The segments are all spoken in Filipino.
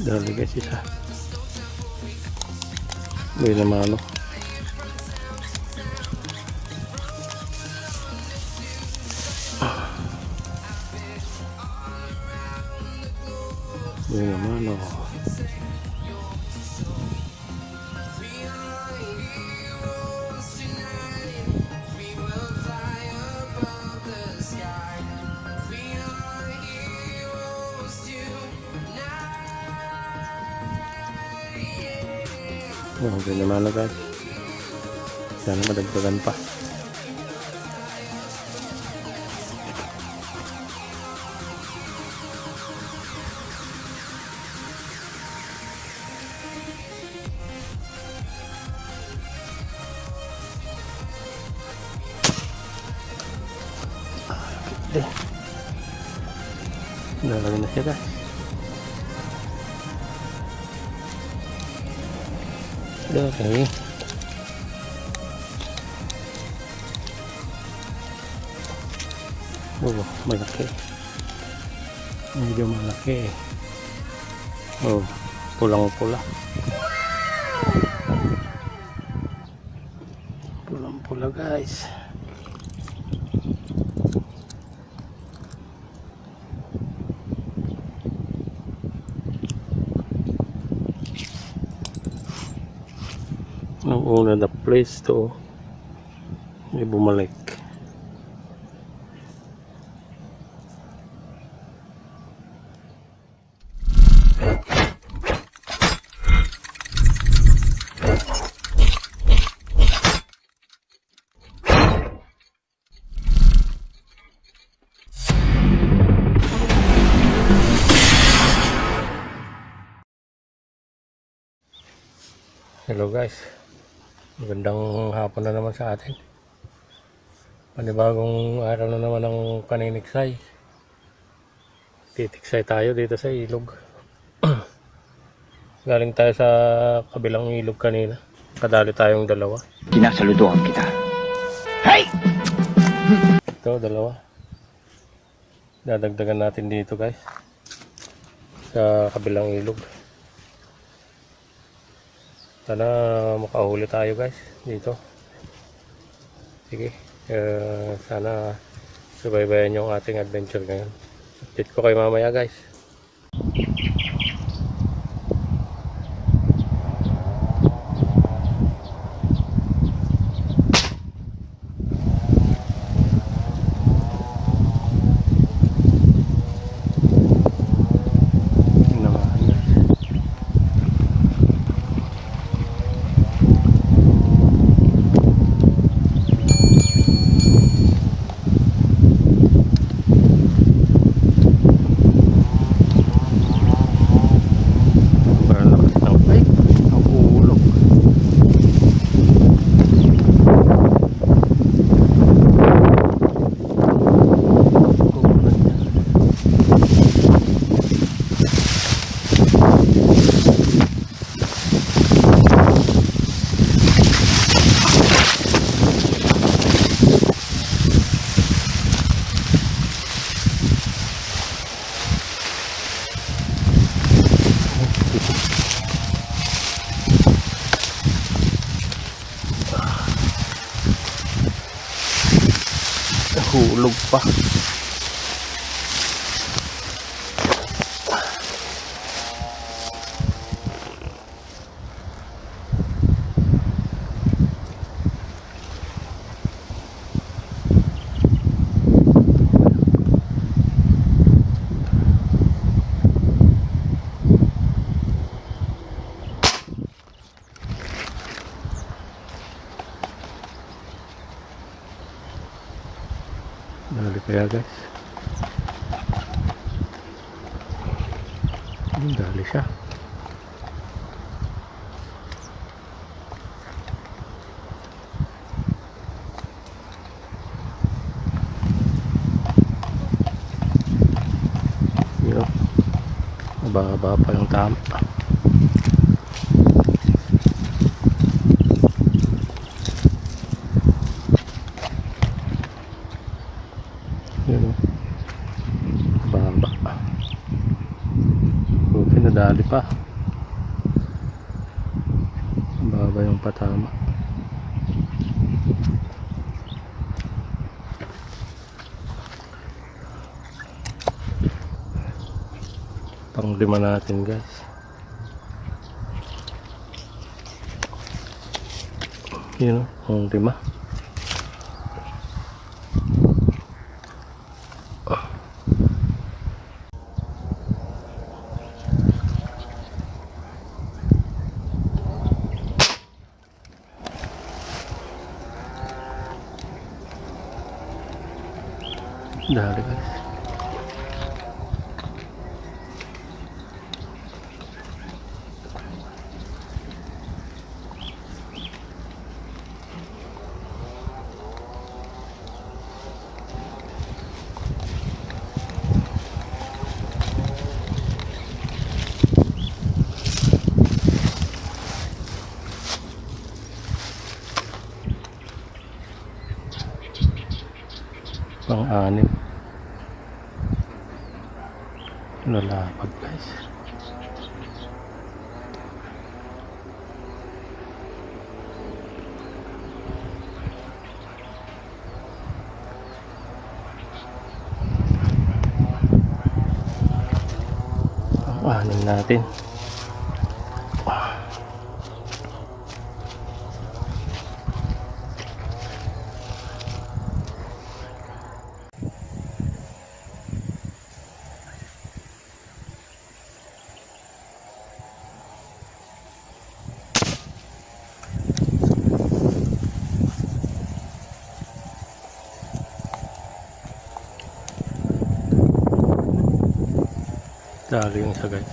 Dali guys isa. May naman ano. May naman ano. Okay naman na guys. Sana madagdagan pa. Nalagay na siya guys. Okay. Oh, malaki. Medyo malaki. Oh, pulang-pula. Pulang-pula guys. Nung una na place to may bumalik. Hello guys, magandang hapon na naman sa atin. Panibagong araw na naman ng paniniksay. Titiksay tayo dito sa ilog. Galing tayo sa kabilang ilog kanina. Kadali tayong dalawa. Sinasaludoan kita. Hey! Ito, dalawa. Dadagdagan natin dito guys. Sa kabilang ilog. Sana makahuli tayo guys dito. Sige, sana subaybayan yung ating adventure ngayon. Update ko kayo mamaya guys. Hulog pa. Dali kaya guys. Dali siya. Yun. Mababa pa yung tama. Yun o. Baba. Buti nadali pa. Baba yung patama. Pang-lima natin guys. Yun o, pang-lima. Dali guys. Pang-anim. Lalapad guys. Pang-anim natin. Dali yung isa guys.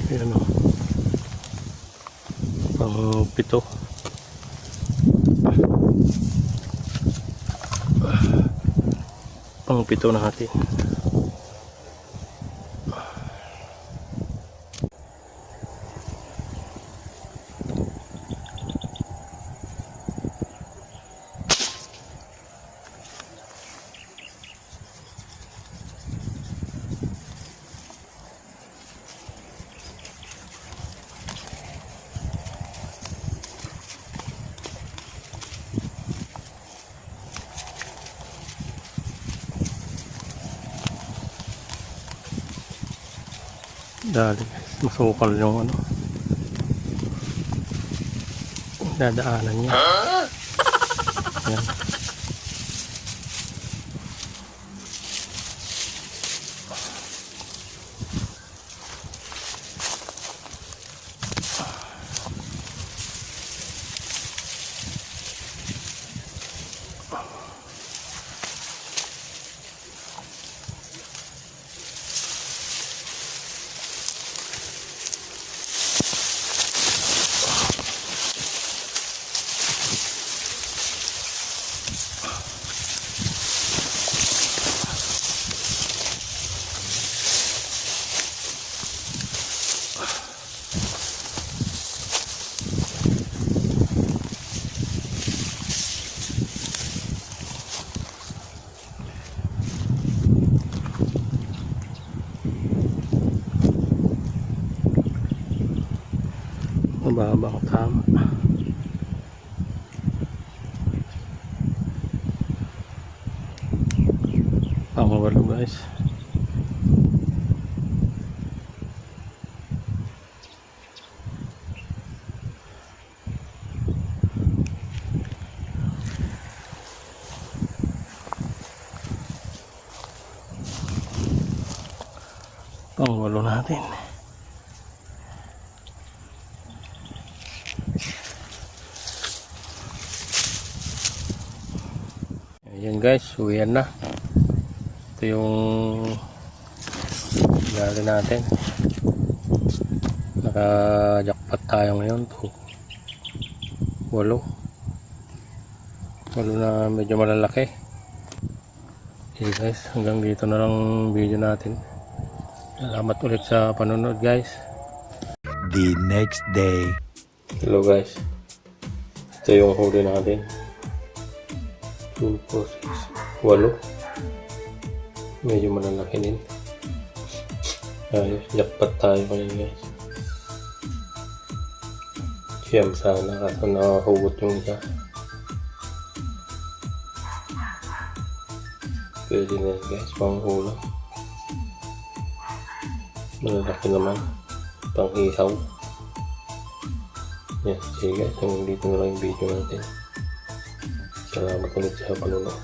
Ayan o. Pang-pito. Pang-pito natin. Dali guys, masukal yung ano, dadaanan niya. Ayan. Mababang tama. Pangwalo guys. Pangwalo natin. Ayan guys, uwian na. Ito yung gali natin. Naka-jackpot tayo ngayon. 8 na medyo malalaki. Okay guys, hanggang dito na lang video natin. Salamat ulit sa panonood guys. The next day. Hello guys. Ito yung huli natin. 2, 4, 6, 8. Medyo malalaki din. Ayos, jackpot tayo ngayon guys. Siyam sana kaso nakahugot yung isa. Pwede na yan guys, panghula. Malalaki naman. Panghihaw. Yan, sige guys, hanggang dito na lang yung video natin. Salamat ulit sa panonood.